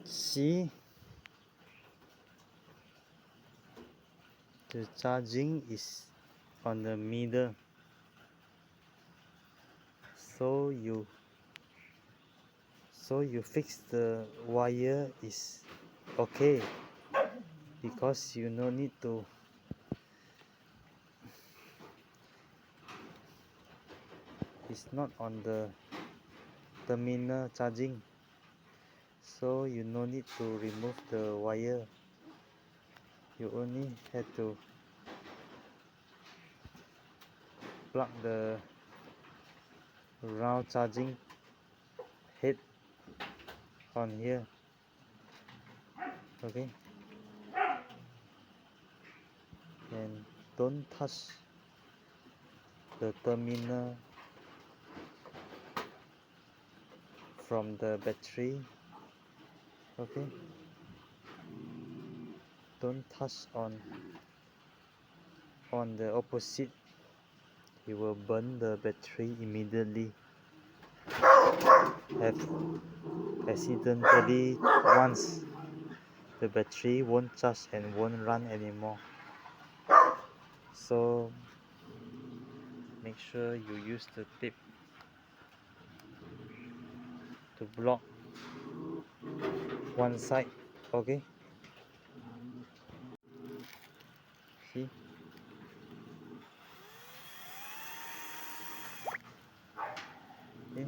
See, the charging is on the middle, so you fix the wire is okay, because you no need to it's not on the terminal charging, so you no need to remove the wire. You only have to plug the round charging head on here. Okay, and don't touch the terminal from the battery. Okay, don't touch on the opposite, you will burn the battery immediately. Have accidentally once, the battery won't charge and won't run anymore. So make sure you use the tape to block one side. Okay, see, okay.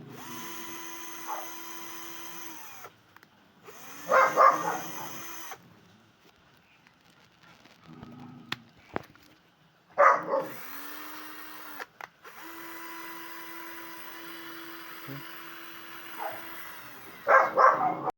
Okay.